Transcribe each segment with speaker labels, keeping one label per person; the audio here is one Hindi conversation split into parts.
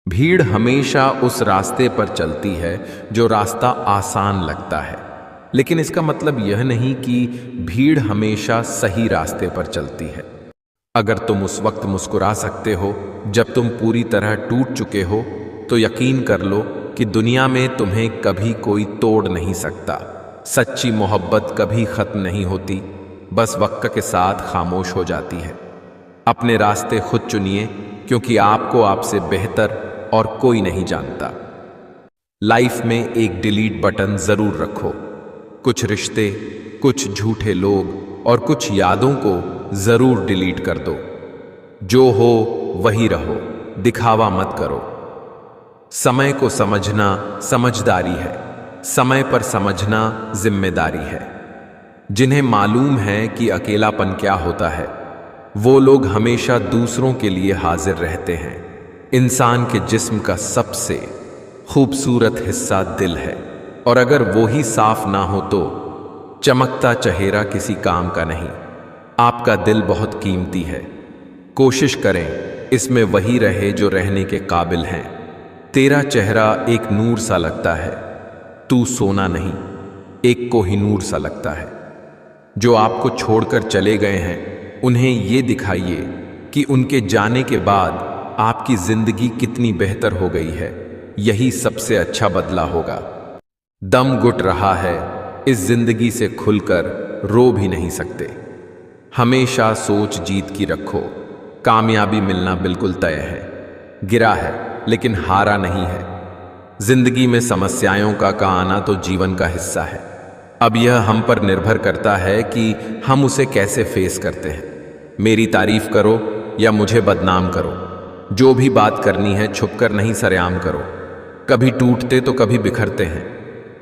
Speaker 1: भीड़ हमेशा उस रास्ते पर चलती है जो रास्ता आसान लगता है, लेकिन इसका मतलब यह नहीं कि भीड़ हमेशा सही रास्ते पर चलती है। अगर तुम उस वक्त मुस्कुरा सकते हो जब तुम पूरी तरह टूट चुके हो, तो यकीन कर लो कि दुनिया में तुम्हें कभी कोई तोड़ नहीं सकता। सच्ची मोहब्बत कभी खत्म नहीं होती, बस वक्त के साथ खामोश हो जाती है। अपने रास्ते खुद चुनिए, क्योंकि आपको आपसे बेहतर और कोई नहीं जानता। लाइफ में एक डिलीट बटन जरूर रखो। कुछ रिश्ते, कुछ झूठे लोग और कुछ यादों को जरूर डिलीट कर दो। जो हो वही रहो, दिखावा मत करो। समय को समझना समझदारी है, समय पर समझना जिम्मेदारी है। जिन्हें मालूम है कि अकेलापन क्या होता है, वो लोग हमेशा दूसरों के लिए हाजिर रहते हैं। इंसान के जिस्म का सबसे खूबसूरत हिस्सा दिल है, और अगर वो ही साफ ना हो तो चमकता चेहरा किसी काम का नहीं। आपका दिल बहुत कीमती है। कोशिश करें इसमें वही रहे जो रहने के काबिल हैं। तेरा चेहरा एक नूर सा लगता है, तू सोना नहीं, एक कोहिनूर सा लगता है। जो आपको छोड़कर चले गए हैं, उन्हें ये दिखाइए कि उनके जाने के बाद आपकी जिंदगी कितनी बेहतर हो गई है। यही सबसे अच्छा बदला होगा। दम घुट रहा है, इस जिंदगी से खुलकर रो भी नहीं सकते। हमेशा सोच जीत की रखो। कामयाबी मिलना बिल्कुल तय है। गिरा है लेकिन हारा नहीं है। जिंदगी में समस्याओं का आना तो जीवन का हिस्सा है। अब यह हम पर निर्भर करता है कि हम उसे कैसे फेस करते हैं। मेरी तारीफ करो या मुझे बदनाम करो, जो भी बात करनी है छुपकर नहीं सरेआम करो। कभी टूटते तो कभी बिखरते हैं।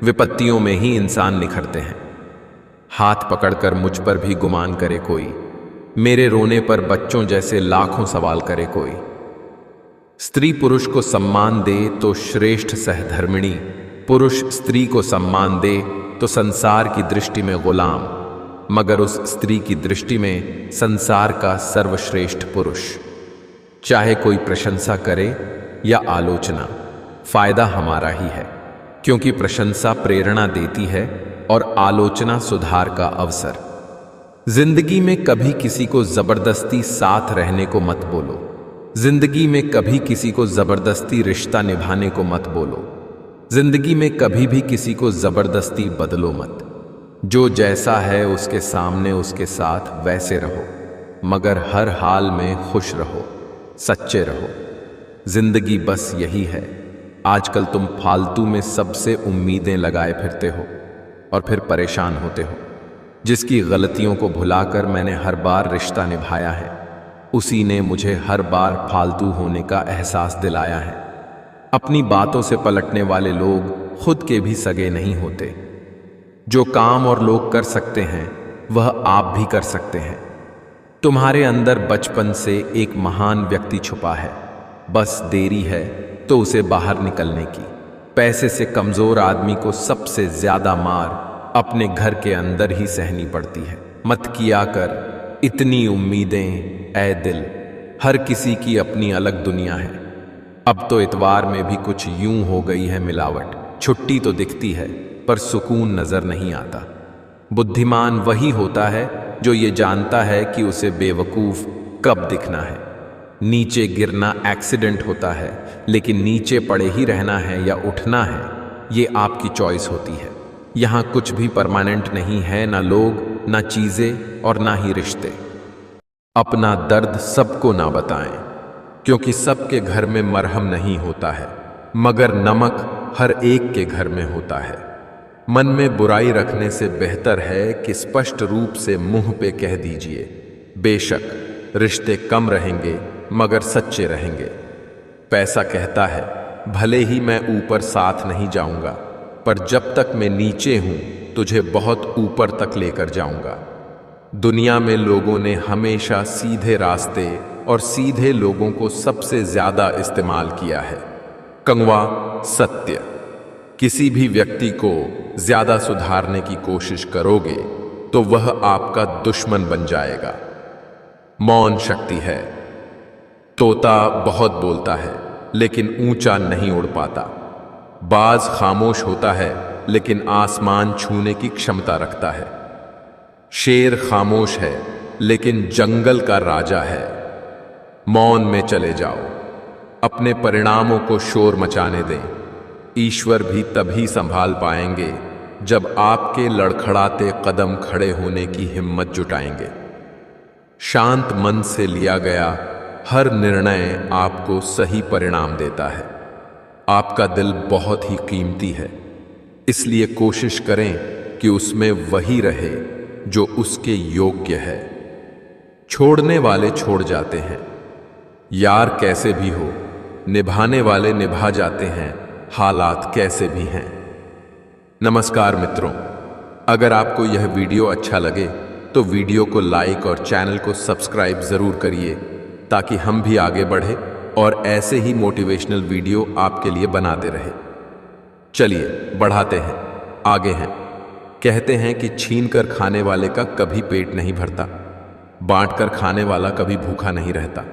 Speaker 1: विपत्तियों में ही इंसान निखरते हैं। हाथ पकड़कर मुझ पर भी गुमान करे कोई, मेरे रोने पर बच्चों जैसे लाखों सवाल करे कोई। स्त्री पुरुष को सम्मान दे तो श्रेष्ठ सहधर्मिणी, पुरुष स्त्री को सम्मान दे तो संसार की दृष्टि में गुलाम, मगर उस स्त्री की दृष्टि में संसार का सर्वश्रेष्ठ पुरुष। चाहे कोई प्रशंसा करे या आलोचना, फायदा हमारा ही है, क्योंकि प्रशंसा प्रेरणा देती है और आलोचना सुधार का अवसर। जिंदगी में कभी किसी को जबरदस्ती साथ रहने को मत बोलो। जिंदगी में कभी किसी को जबरदस्ती रिश्ता निभाने को मत बोलो। जिंदगी में कभी भी किसी को जबरदस्ती बदलो मत। जो जैसा है उसके सामने उसके साथ वैसे रहो, मगर हर हाल में खुश रहो, सच्चे रहो। जिंदगी बस यही है। आजकल तुम फालतू में सबसे उम्मीदें लगाए फिरते हो और फिर परेशान होते हो। जिसकी गलतियों को भुलाकर मैंने हर बार रिश्ता निभाया है, उसी ने मुझे हर बार फालतू होने का एहसास दिलाया है। अपनी बातों से पलटने वाले लोग खुद के भी सगे नहीं होते। जो काम और लोग कर सकते हैं, वह आप भी कर सकते हैं। तुम्हारे अंदर बचपन से एक महान व्यक्ति छुपा है, बस देरी है तो उसे बाहर निकलने की। पैसे से कमजोर आदमी को सबसे ज्यादा मार अपने घर के अंदर ही सहनी पड़ती है। मत किया कर इतनी उम्मीदें ऐ दिल, हर किसी की अपनी अलग दुनिया है। अब तो इतवार में भी कुछ यूं हो गई है मिलावट। छुट्टी तो दिखती है पर सुकून नजर नहीं आता। बुद्धिमान वही होता है जो ये जानता है कि उसे बेवकूफ कब दिखना है। नीचे गिरना एक्सीडेंट होता है, लेकिन नीचे पड़े ही रहना है या उठना है, ये आपकी चॉइस होती है। यहाँ कुछ भी परमानेंट नहीं है, ना लोग, ना चीजें और ना ही रिश्ते। अपना दर्द सबको ना बताएं, क्योंकि सबके घर में मरहम नहीं होता है, मगर नमक हर एक के घर में होता है। मन में बुराई रखने से बेहतर है कि स्पष्ट रूप से मुंह पे कह दीजिए। बेशक रिश्ते कम रहेंगे मगर सच्चे रहेंगे। पैसा कहता है भले ही मैं ऊपर साथ नहीं जाऊंगा, पर जब तक मैं नीचे हूं तुझे बहुत ऊपर तक लेकर जाऊंगा। दुनिया में लोगों ने हमेशा सीधे रास्ते और सीधे लोगों को सबसे ज्यादा इस्तेमाल किया है। कंगवा सत्य। किसी भी व्यक्ति को ज्यादा सुधारने की कोशिश करोगे तो वह आपका दुश्मन बन जाएगा। मौन शक्ति है। तोता बहुत बोलता है लेकिन ऊंचा नहीं उड़ पाता। बाज खामोश होता है लेकिन आसमान छूने की क्षमता रखता है। शेर खामोश है लेकिन जंगल का राजा है। मौन में चले जाओ, अपने परिणामों को शोर मचाने दें। ईश्वर भी तभी संभाल पाएंगे जब आपके लड़खड़ाते कदम खड़े होने की हिम्मत जुटाएंगे। शांत मन से लिया गया हर निर्णय आपको सही परिणाम देता है। आपका दिल बहुत ही कीमती है, इसलिए कोशिश करें कि उसमें वही रहे जो उसके योग्य है। छोड़ने वाले छोड़ जाते हैं, यार कैसे भी हो। निभाने वाले निभा जाते हैं, हालात कैसे भी हैं। नमस्कार मित्रों, अगर आपको यह वीडियो अच्छा लगे तो वीडियो को लाइक और चैनल को सब्सक्राइब जरूर करिए ताकि हम भी आगे बढ़े और ऐसे ही मोटिवेशनल वीडियो आपके लिए बनाते रहे। चलिए बढ़ाते हैं, आगे हैं। कहते हैं कि छीन कर खाने वाले का कभी पेट नहीं भरता, बांट कर खाने वाला कभी भूखा नहीं रहता।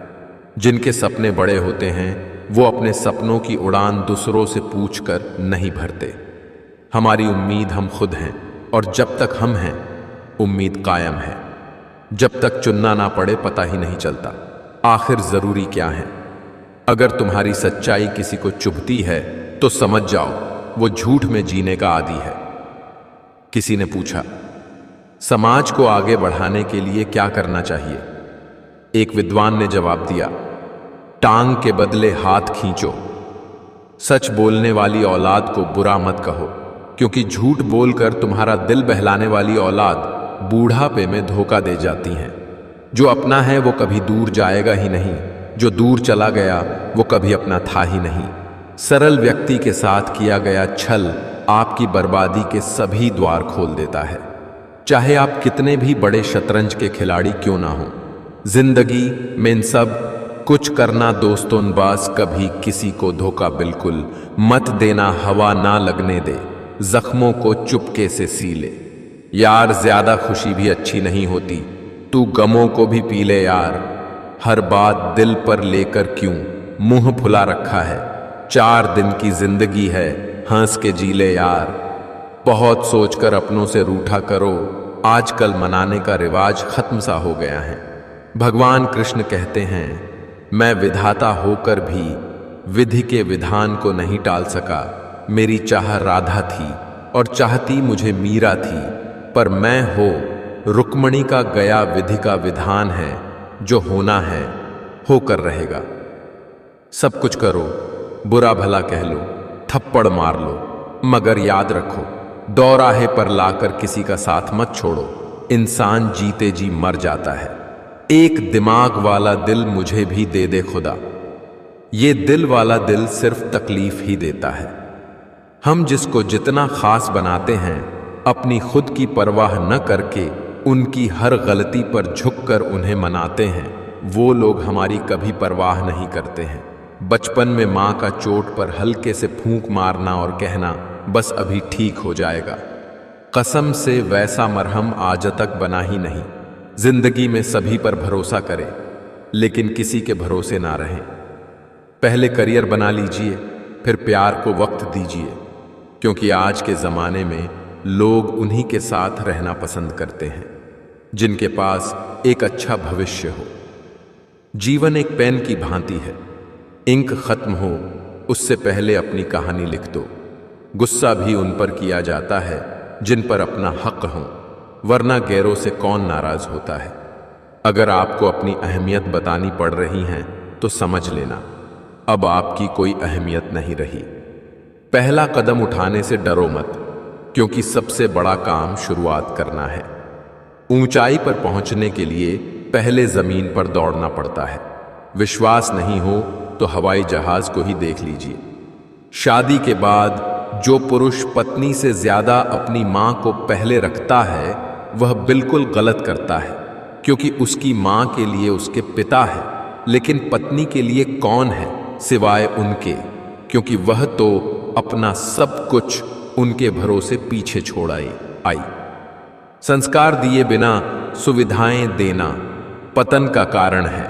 Speaker 1: जिनके सपने बड़े होते हैं वो अपने सपनों की उड़ान दूसरों से पूछकर नहीं भरते। हमारी उम्मीद हम खुद हैं और जब तक हम हैं उम्मीद कायम है। जब तक चुनना ना पड़े पता ही नहीं चलता आखिर जरूरी क्या है। अगर तुम्हारी सच्चाई किसी को चुभती है तो समझ जाओ वो झूठ में जीने का आदी है। किसी ने पूछा, समाज को आगे बढ़ाने के लिए क्या करना चाहिए? एक विद्वान ने जवाब दिया, टांग के बदले हाथ खींचो। सच बोलने वाली औलाद को बुरा मत कहो, क्योंकि झूठ बोलकर तुम्हारा दिल बहलाने वाली औलाद बूढ़ापे में धोखा दे जाती है। जो अपना है वो कभी दूर जाएगा ही नहीं, जो दूर चला गया वो कभी अपना था ही नहीं। सरल व्यक्ति के साथ किया गया छल आपकी बर्बादी के सभी द्वार खोल देता है, चाहे आप कितने भी बड़े शतरंज के खिलाड़ी क्यों ना हो। जिंदगी में इन सब कुछ करना दोस्तों बास, कभी किसी को धोखा बिल्कुल मत देना, हवा ना लगने दे, जख्मों को चुपके से सी ले। यार ज्यादा खुशी भी अच्छी नहीं होती, तू गमों को भी पी ले यार। हर बात दिल पर लेकर क्यों मुंह फुला रखा है। 4 दिन की जिंदगी है, हंस के जी ले यार। बहुत सोचकर अपनों से रूठा करो, आजकल मनाने का रिवाज खत्म सा हो गया है। भगवान कृष्ण कहते हैं, मैं विधाता होकर भी विधि के विधान को नहीं टाल सका। मेरी चाह राधा थी और चाहती मुझे मीरा थी, पर मैं हो रुक्मणी का गया विधि का विधान है। जो होना है होकर रहेगा। सब कुछ करो, बुरा भला कह लो, थप्पड़ मार लो, मगर याद रखो दौराहे पर लाकर किसी का साथ मत छोड़ो। इंसान जीते जी मर जाता है। एक दिमाग वाला दिल मुझे भी दे दे खुदा। ये दिल वाला दिल सिर्फ तकलीफ ही देता है। हम जिसको जितना खास बनाते हैं, अपनी खुद की परवाह न करके उनकी हर गलती पर झुककर उन्हें मनाते हैं, वो लोग हमारी कभी परवाह नहीं करते हैं। बचपन में माँ का चोट पर हल्के से फूंक मारना और कहना बस अभी ठीक हो जाएगा, कसम से वैसा मरहम आज तक बना ही नहीं। जिंदगी में सभी पर भरोसा करें, लेकिन किसी के भरोसे ना रहें। पहले करियर बना लीजिए, फिर प्यार को वक्त दीजिए, क्योंकि आज के ज़माने में लोग उन्हीं के साथ रहना पसंद करते हैं जिनके पास एक अच्छा भविष्य हो। जीवन एक पेन की भांति है, इंक खत्म हो उससे पहले अपनी कहानी लिख दो। गुस्सा भी उन पर किया जाता है जिन पर अपना हक हो, वरना गैरों से कौन नाराज होता है। अगर आपको अपनी अहमियत बतानी पड़ रही है तो समझ लेना अब आपकी कोई अहमियत नहीं रही। पहला कदम उठाने से डरो मत, क्योंकि सबसे बड़ा काम शुरुआत करना है। ऊंचाई पर पहुंचने के लिए पहले जमीन पर दौड़ना पड़ता है। विश्वास नहीं हो तो हवाई जहाज को ही देख लीजिए। शादी के बाद जो पुरुष पत्नी से ज्यादा अपनी मां को पहले रखता है वह बिल्कुल गलत करता है, क्योंकि उसकी मां के लिए उसके पिता है, लेकिन पत्नी के लिए कौन है सिवाय उनके, क्योंकि वह तो अपना सब कुछ उनके भरोसे पीछे छोड़ आई। संस्कार दिए बिना सुविधाएं देना पतन का कारण है।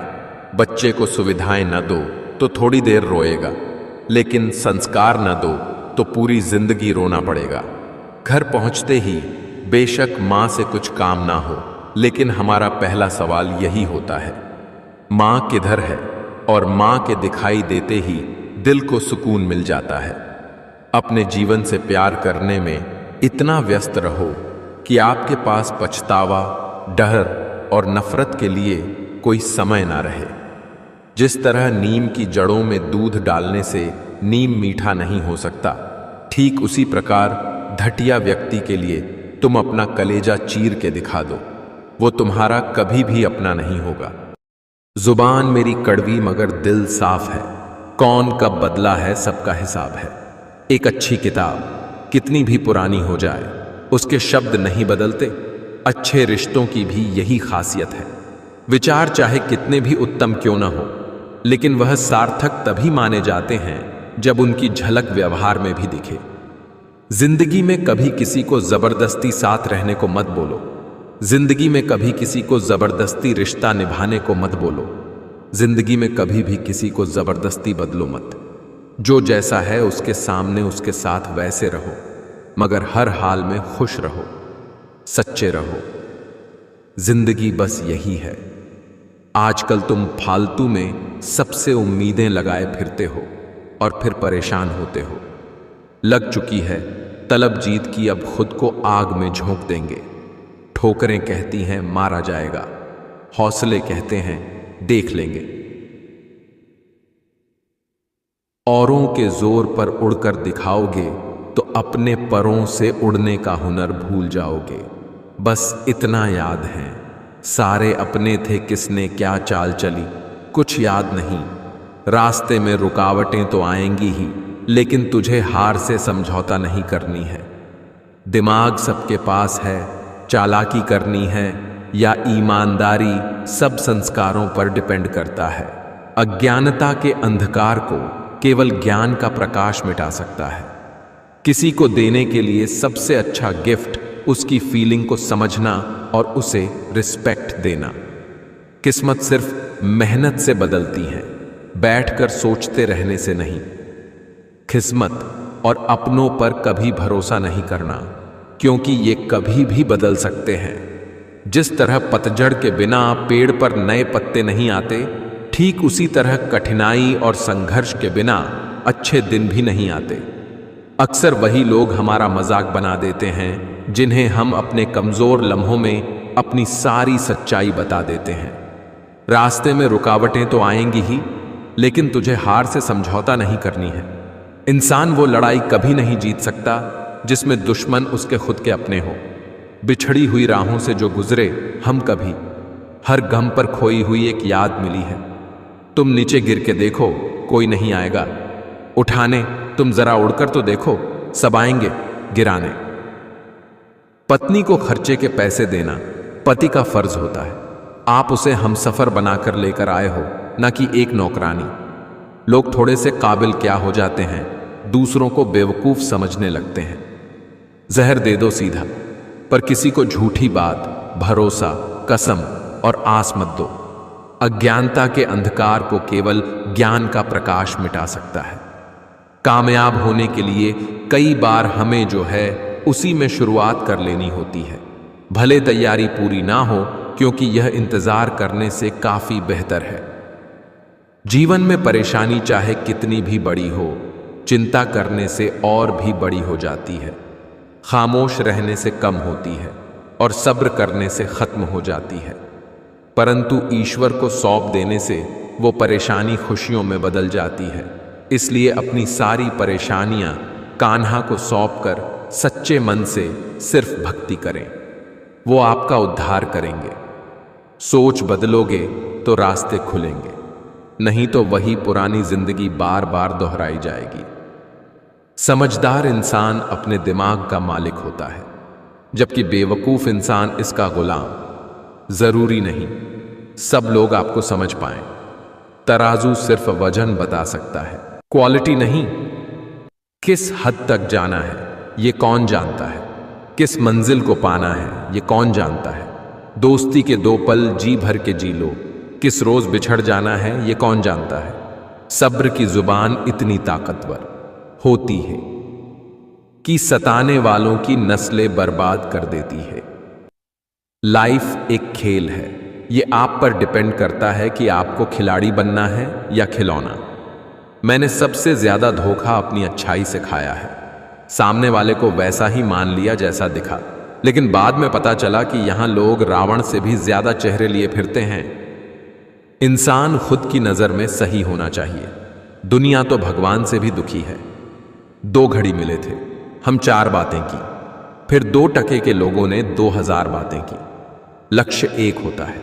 Speaker 1: बच्चे को सुविधाएं न दो तो थोड़ी देर रोएगा, लेकिन संस्कार न दो तो पूरी जिंदगी रोना पड़ेगा। घर पहुंचते ही बेशक माँ से कुछ काम ना हो, लेकिन हमारा पहला सवाल यही होता है, माँ किधर है? और माँ के दिखाई देते ही दिल को सुकून मिल जाता है। अपने जीवन से प्यार करने में इतना व्यस्त रहो कि आपके पास पछतावा, डर और नफरत के लिए कोई समय ना रहे। जिस तरह नीम की जड़ों में दूध डालने से नीम मीठा नहीं हो सकता, ठीक उसी प्रकार घटिया व्यक्ति के लिए तुम अपना कलेजा चीर के दिखा दो, वो तुम्हारा कभी भी अपना नहीं होगा। जुबान मेरी कड़वी मगर दिल साफ है, कौन कब बदला है सबका हिसाब है। एक अच्छी किताब कितनी भी पुरानी हो जाए, उसके शब्द नहीं बदलते। अच्छे रिश्तों की भी यही खासियत है। विचार चाहे कितने भी उत्तम क्यों ना हो, लेकिन वह सार्थक तभी माने जाते हैं जब उनकी झलक व्यवहार में भी दिखे। जिंदगी में कभी किसी को जबरदस्ती साथ रहने को मत बोलो। जिंदगी में कभी किसी को जबरदस्ती रिश्ता निभाने को मत बोलो। जिंदगी में कभी भी किसी को जबरदस्ती बदलो मत। जो जैसा है उसके सामने उसके साथ वैसे रहो, मगर हर हाल में खुश रहो, सच्चे रहो। जिंदगी बस यही है। आजकल तुम फालतू में सबसे उम्मीदें लगाए फिरते हो और फिर परेशान होते हो। लग चुकी है तलब जीत की, अब खुद को आग में झोंक देंगे। ठोकरें कहती हैं मारा जाएगा, हौसले कहते हैं देख लेंगे। औरों के जोर पर उड़कर दिखाओगे तो अपने परों से उड़ने का हुनर भूल जाओगे। बस इतना याद है, सारे अपने थे किसने क्या चाल चली, कुछ याद नहीं। रास्ते में रुकावटें तो आएंगी ही, लेकिन तुझे हार से समझौता नहीं करनी है। दिमाग सबके पास है, चालाकी करनी है या ईमानदारी सब संस्कारों पर डिपेंड करता है। अज्ञानता के अंधकार को केवल ज्ञान का प्रकाश मिटा सकता है। किसी को देने के लिए सबसे अच्छा गिफ्ट उसकी फीलिंग को समझना और उसे रिस्पेक्ट देना। किस्मत सिर्फ मेहनत से बदलती है, बैठकर सोचते रहने से नहीं। किस्मत और अपनों पर कभी भरोसा नहीं करना, क्योंकि ये कभी भी बदल सकते हैं। जिस तरह पतझड़ के बिना पेड़ पर नए पत्ते नहीं आते, ठीक उसी तरह कठिनाई और संघर्ष के बिना अच्छे दिन भी नहीं आते। अक्सर वही लोग हमारा मजाक बना देते हैं जिन्हें हम अपने कमजोर लम्हों में अपनी सारी सच्चाई बता देते हैं। रास्ते में रुकावटें तो आएंगी ही, लेकिन तुझे हार से समझौता नहीं करनी है। इंसान वो लड़ाई कभी नहीं जीत सकता जिसमें दुश्मन उसके खुद के अपने हो। बिछड़ी हुई राहों से जो गुजरे हम कभी, हर गम पर खोई हुई एक याद मिली है। तुम नीचे गिर के देखो, कोई नहीं आएगा उठाने। तुम जरा उड़कर तो देखो, सब आएंगे गिराने। पत्नी को खर्चे के पैसे देना पति का फर्ज होता है। आप उसे हमसफर बनाकर लेकर आए हो, ना कि एक नौकरानी। लोग थोड़े से काबिल क्या हो जाते हैं, दूसरों को बेवकूफ समझने लगते हैं। जहर दे दो सीधा, पर किसी को झूठी बात, भरोसा, कसम और आस मत दो। अज्ञानता के अंधकार को केवल ज्ञान का प्रकाश मिटा सकता है। कामयाब होने के लिए कई बार हमें जो है उसी में शुरुआत कर लेनी होती है, भले तैयारी पूरी ना हो, क्योंकि यह इंतजार करने से काफी बेहतर है। जीवन में परेशानी चाहे कितनी भी बड़ी हो, चिंता करने से और भी बड़ी हो जाती है। खामोश रहने से कम होती है और सब्र करने से खत्म हो जाती है। परंतु ईश्वर को सौंप देने से वो परेशानी खुशियों में बदल जाती है। इसलिए अपनी सारी परेशानियां कान्हा को सौंपकर सच्चे मन से सिर्फ भक्ति करें, वो आपका उद्धार करेंगे। सोच बदलोगे तो रास्ते खुलेंगे, नहीं तो वही पुरानी जिंदगी बार बार दोहराई जाएगी। समझदार इंसान अपने दिमाग का मालिक होता है, जबकि बेवकूफ इंसान इसका गुलाम। जरूरी नहीं सब लोग आपको समझ पाएं। तराजू सिर्फ वजन बता सकता है, क्वालिटी नहीं। किस हद तक जाना है ये कौन जानता है, किस मंजिल को पाना है ये कौन जानता है। दोस्ती के 2 पल जी भर के जी लो, किस रोज बिछड़ जाना है ये कौन जानता है। सब्र की जुबान इतनी ताकतवर होती है कि सताने वालों की नस्लें बर्बाद कर देती है। लाइफ एक खेल है, ये आप पर डिपेंड करता है कि आपको खिलाड़ी बनना है या खिलौना। मैंने सबसे ज्यादा धोखा अपनी अच्छाई से खाया है। सामने वाले को वैसा ही मान लिया जैसा दिखा, लेकिन बाद में पता चला कि यहां लोग रावण से भी ज्यादा चेहरे लिए फिरते हैं। इंसान खुद की नजर में सही होना चाहिए। दुनिया तो भगवान से भी दुखी है। 2 घड़ी मिले थे, हम 4 बातें की, फिर 2 टके के लोगों ने 2000 बातें की। लक्ष्य एक होता है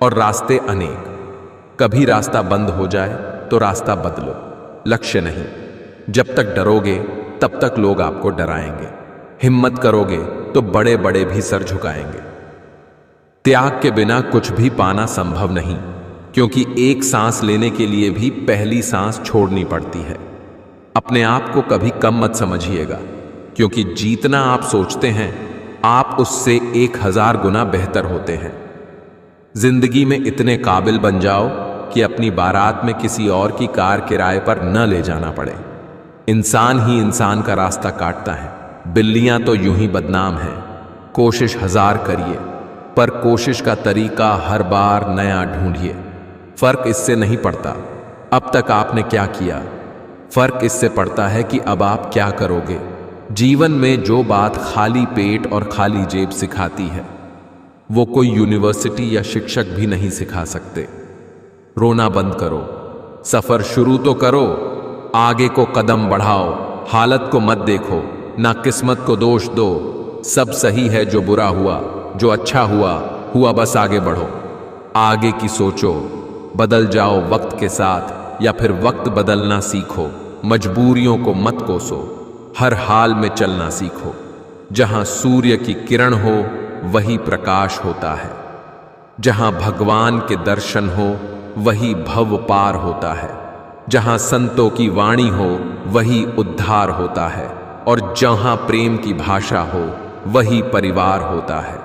Speaker 1: और रास्ते अनेक। कभी रास्ता बंद हो जाए तो रास्ता बदलो, लक्ष्य नहीं। जब तक डरोगे तब तक लोग आपको डराएंगे। हिम्मत करोगे तो बड़े बड़े भी सर झुकाएंगे। त्याग के बिना कुछ भी पाना संभव नहीं, क्योंकि एक सांस लेने के लिए भी पहली सांस छोड़नी पड़ती है। अपने आप को कभी कम मत समझिएगा, क्योंकि जीतना आप सोचते हैं आप उससे 1000 गुना बेहतर होते हैं। जिंदगी में इतने काबिल बन जाओ कि अपनी बारात में किसी और की कार किराए पर न ले जाना पड़े। इंसान ही इंसान का रास्ता काटता है। बिल्लियां तो यूं ही बदनाम हैं। कोशिश 1000 करिए, पर कोशिश का तरीका हर बार नया ढूंढिए। फर्क इससे नहीं पड़ता अब तक आपने क्या किया, फर्क इससे पड़ता है कि अब आप क्या करोगे। जीवन में जो बात खाली पेट और खाली जेब सिखाती है, वो कोई यूनिवर्सिटी या शिक्षक भी नहीं सिखा सकते। रोना बंद करो, सफर शुरू तो करो, आगे को कदम बढ़ाओ। हालत को मत देखो, ना किस्मत को दोष दो। सब सही है जो बुरा हुआ, जो अच्छा हुआ हुआ, बस आगे बढ़ो। आगे की सोचो, बदल जाओ वक्त के साथ, या फिर वक्त बदलना सीखो। मजबूरियों को मत कोसो, हर हाल में चलना सीखो। जहां सूर्य की किरण हो वही प्रकाश होता है। जहां भगवान के दर्शन हो वही भव पार होता है। जहां संतों की वाणी हो वही उद्धार होता है। और जहां प्रेम की भाषा हो वही परिवार होता है।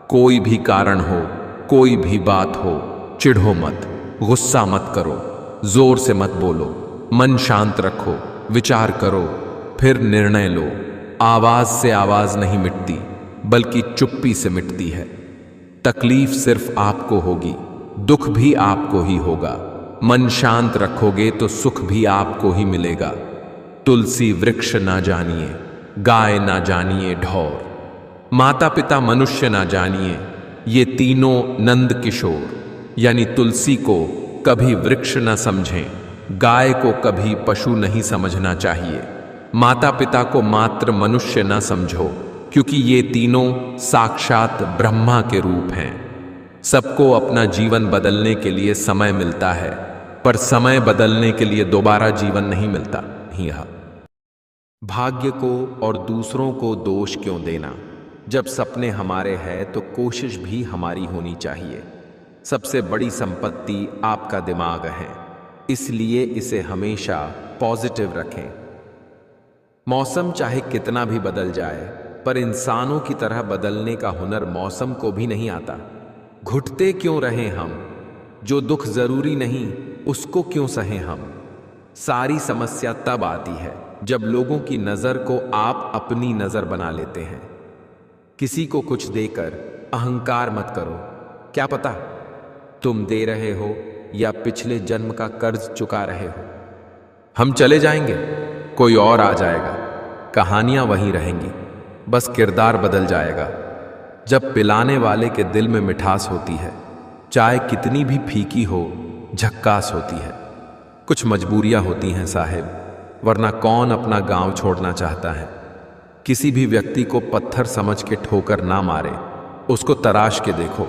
Speaker 1: कोई भी कारण हो, कोई भी बात हो, चिढ़ो मत, गुस्सा मत करो, जोर से मत बोलो, मन शांत रखो, विचार करो, फिर निर्णय लो। आवाज से आवाज नहीं मिटती, बल्कि चुप्पी से मिटती है। तकलीफ सिर्फ आपको होगी, दुख भी आपको ही होगा। मन शांत रखोगे तो सुख भी आपको ही मिलेगा। तुलसी वृक्ष ना जानिए, गाय ना जानिए ढौर, माता पिता मनुष्य ना जानिए, ये तीनों नंद किशोर। यानी तुलसी को कभी वृक्ष न समझें, गाय को कभी पशु नहीं समझना चाहिए, माता पिता को मात्र मनुष्य न समझो, क्योंकि ये तीनों साक्षात ब्रह्मा के रूप हैं। सबको अपना जीवन बदलने के लिए समय मिलता है, पर समय बदलने के लिए दोबारा जीवन नहीं मिलता। यह भाग्य को और दूसरों को दोष क्यों देना? जब सपने हमारे हैं तो कोशिश भी हमारी होनी चाहिए। सबसे बड़ी संपत्ति आपका दिमाग है, इसलिए इसे हमेशा पॉजिटिव रखें। मौसम चाहे कितना भी बदल जाए, पर इंसानों की तरह बदलने का हुनर मौसम को भी नहीं आता। घुटते क्यों रहें हम? जो दुख जरूरी नहीं उसको क्यों सहें हम? सारी समस्या तब आती है जब लोगों की नजर को आप अपनी नजर बना लेते हैं। किसी को कुछ देकर अहंकार मत करो। क्या पता तुम दे रहे हो या पिछले जन्म का कर्ज चुका रहे हो। हम चले जाएंगे, कोई और आ जाएगा, कहानियां वहीं रहेंगी, बस किरदार बदल जाएगा। जब पिलाने वाले के दिल में मिठास होती है, चाय कितनी भी फीकी हो, झक्कास होती है। कुछ मजबूरियां होती हैं साहिब, वरना कौन अपना गांव छोड़ना चाहता है। किसी भी व्यक्ति को पत्थर समझ के ठोकर ना मारे, उसको तराश के देखो,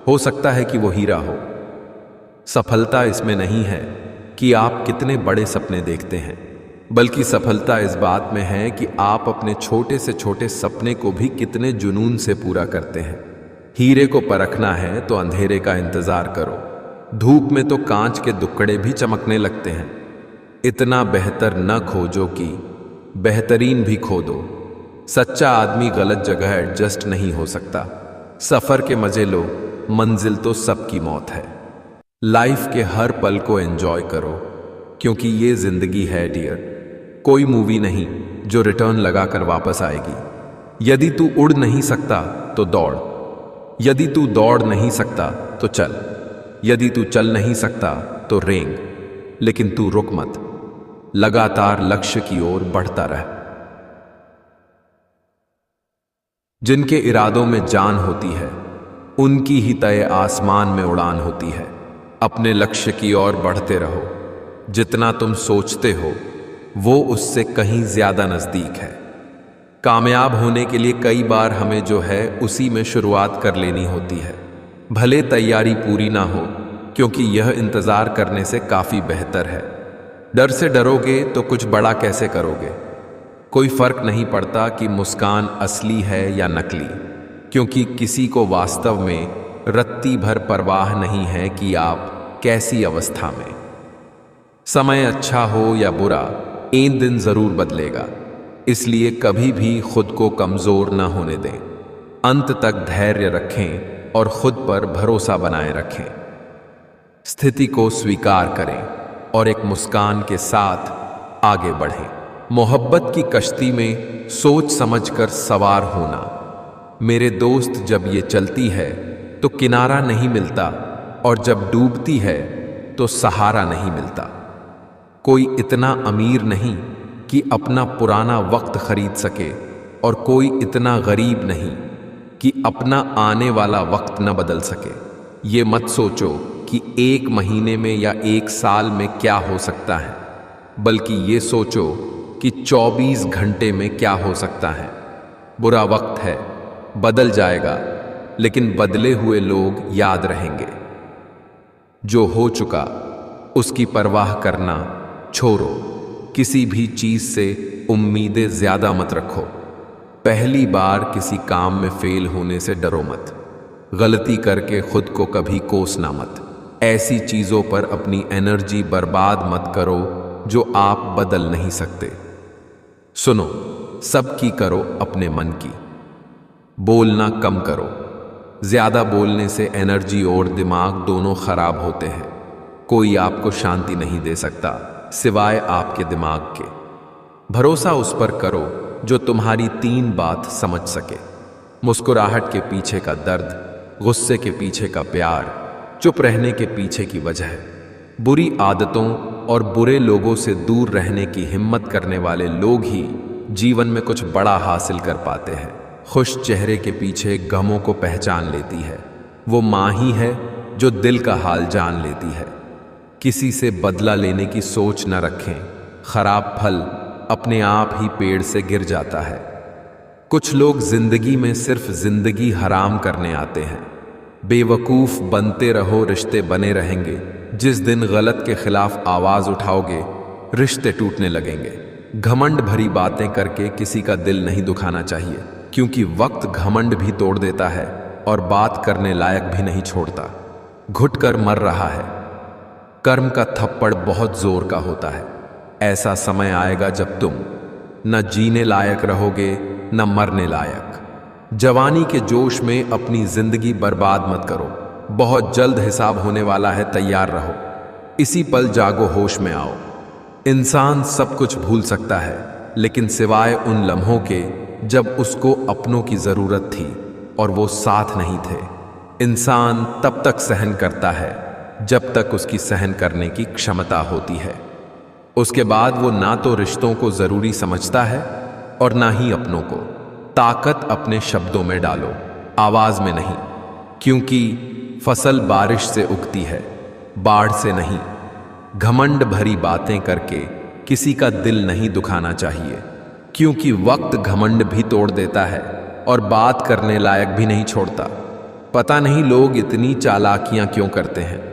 Speaker 1: हो सकता है कि वो हीरा हो। सफलता इसमें नहीं है कि आप कितने बड़े सपने देखते हैं, बल्कि सफलता इस बात में है कि आप अपने छोटे से छोटे सपने को भी कितने जुनून से पूरा करते हैं। हीरे को परखना है तो अंधेरे का इंतजार करो। धूप में तो कांच के दुक्कड़े भी चमकने लगते हैं। इतना बेहतर न खोजो कि बेहतरीन भी खो दो। सच्चा आदमी गलत जगह एडजस्ट नहीं हो सकता। सफर के मजे लो, मंजिल तो सबकी मौत है। लाइफ के हर पल को एंजॉय करो। क्योंकि ये जिंदगी है डियर, कोई मूवी नहीं जो रिटर्न लगाकर वापस आएगी। यदि तू उड़ नहीं सकता तो दौड़, यदि तू दौड़ नहीं सकता तो चल, यदि तू चल नहीं सकता तो रेंग, लेकिन तू रुक मत, लगातार लक्ष्य की ओर बढ़ता रह। जिनके इरादों में जान होती है उनकी ही तय आसमान में उड़ान होती है। अपने लक्ष्य की ओर बढ़ते रहो, जितना तुम सोचते हो वो उससे कहीं ज्यादा नजदीक है। कामयाब होने के लिए कई बार हमें जो है उसी में शुरुआत कर लेनी होती है, भले तैयारी पूरी ना हो, क्योंकि यह इंतजार करने से काफी बेहतर है। डर से डरोगे तो कुछ बड़ा कैसे करोगे? कोई फर्क नहीं पड़ता कि मुस्कान असली है या नकली, क्योंकि किसी को वास्तव में रत्ती भर परवाह नहीं है कि आप कैसी अवस्था में। समय अच्छा हो या बुरा, एक दिन जरूर बदलेगा, इसलिए कभी भी खुद को कमजोर न होने दें। अंत तक धैर्य रखें और खुद पर भरोसा बनाए रखें। स्थिति को स्वीकार करें और एक मुस्कान के साथ आगे बढ़ें। मोहब्बत की कश्ती में सोच समझकर सवार होना। मेरे दोस्त, जब ये चलती है तो किनारा नहीं मिलता, और जब डूबती है तो सहारा नहीं मिलता। कोई इतना अमीर नहीं कि अपना पुराना वक्त खरीद सके, और कोई इतना गरीब नहीं कि अपना आने वाला वक्त न बदल सके। ये मत सोचो कि 1 महीने में या 1 साल में क्या हो सकता है, बल्कि ये सोचो कि 24 घंटे में क्या हो सकता है। बुरा वक्त है, बदल जाएगा, लेकिन बदले हुए लोग याद रहेंगे। जो हो चुका उसकी परवाह करना छोड़ो। किसी भी चीज से उम्मीदें ज्यादा मत रखो। पहली बार किसी काम में फेल होने से डरो मत। गलती करके खुद को कभी कोसना मत। ऐसी चीजों पर अपनी एनर्जी बर्बाद मत करो जो आप बदल नहीं सकते। सुनो, सबकी करो अपने मन की। बोलना कम करो। ज्यादा बोलने से एनर्जी और दिमाग दोनों खराब होते हैं। कोई आपको शांति नहीं दे सकता सिवाय आपके दिमाग के। भरोसा उस पर करो जो तुम्हारी 3 बात समझ सके। मुस्कुराहट के पीछे का दर्द, गुस्से के पीछे का प्यार, चुप रहने के पीछे की वजह। बुरी आदतों और बुरे लोगों से दूर रहने की हिम्मत करने वाले लोग ही जीवन में कुछ बड़ा हासिल कर पाते हैं। खुश चेहरे के पीछे गमों को पहचान लेती है वो माँ ही है जो दिल का हाल जान लेती है। किसी से बदला लेने की सोच न रखें। खराब फल अपने आप ही पेड़ से गिर जाता है। कुछ लोग जिंदगी में सिर्फ जिंदगी हराम करने आते हैं। बेवकूफ बनते रहो, रिश्ते बने रहेंगे। जिस दिन गलत के खिलाफ आवाज उठाओगे, रिश्ते टूटने लगेंगे। घमंड भरी बातें करके किसी का दिल नहीं दुखाना चाहिए, क्योंकि वक्त घमंड भी तोड़ देता है और बात करने लायक भी नहीं छोड़ता। घुटकर मर रहा है। कर्म का थप्पड़ बहुत जोर का होता है। ऐसा समय आएगा जब तुम न जीने लायक रहोगे न मरने लायक। जवानी के जोश में अपनी जिंदगी बर्बाद मत करो। बहुत जल्द हिसाब होने वाला है, तैयार रहो। इसी पल जागो, होश में आओ। इंसान सब कुछ भूल सकता है, लेकिन सिवाय उन लम्हों के जब उसको अपनों की जरूरत थी और वो साथ नहीं थे। इंसान तब तक सहन करता है जब तक उसकी सहन करने की क्षमता होती है। उसके बाद वो ना तो रिश्तों को जरूरी समझता है और ना ही अपनों को। ताकत अपने शब्दों में डालो, आवाज में नहीं, क्योंकि फसल बारिश से उगती है, बाढ़ से नहीं। घमंड भरी बातें करके किसी का दिल नहीं दुखाना चाहिए, क्योंकि वक्त घमंड भी तोड़ देता है और बात करने लायक भी नहीं छोड़ता। पता नहीं लोग इतनी चालाकियां क्यों करते हैं।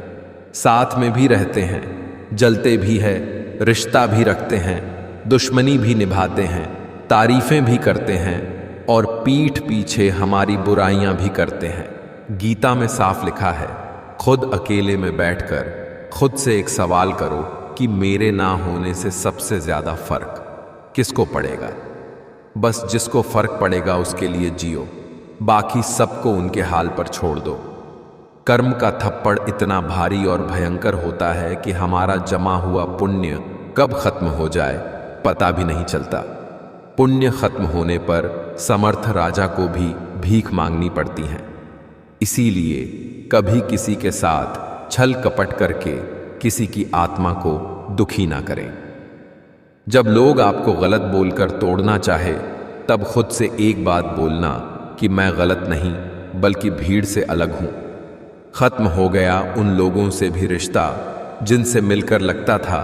Speaker 1: साथ में भी रहते हैं, जलते भी है, रिश्ता भी रखते हैं, दुश्मनी भी निभाते हैं, तारीफें भी करते हैं और पीठ पीछे हमारी बुराइयां भी करते हैं। गीता में साफ लिखा है, खुद अकेले में बैठकर खुद से एक सवाल करो कि मेरे ना होने से सबसे ज्यादा फर्क किसको पड़ेगा। बस जिसको फर्क पड़ेगा उसके लिए जियो, बाकी सबको उनके हाल पर छोड़ दो। कर्म का थप्पड़ इतना भारी और भयंकर होता है कि हमारा जमा हुआ पुण्य कब खत्म हो जाए पता भी नहीं चलता। पुण्य खत्म होने पर समर्थ राजा को भी भीख मांगनी पड़ती है। इसीलिए कभी किसी के साथ छल कपट करके किसी की आत्मा को दुखी ना करें। जब लोग आपको गलत बोलकर तोड़ना चाहे तब खुद से एक बात बोलना कि मैं गलत नहीं बल्कि भीड़ से अलग हूं। खत्म हो गया उन लोगों से भी रिश्ता जिनसे मिलकर लगता था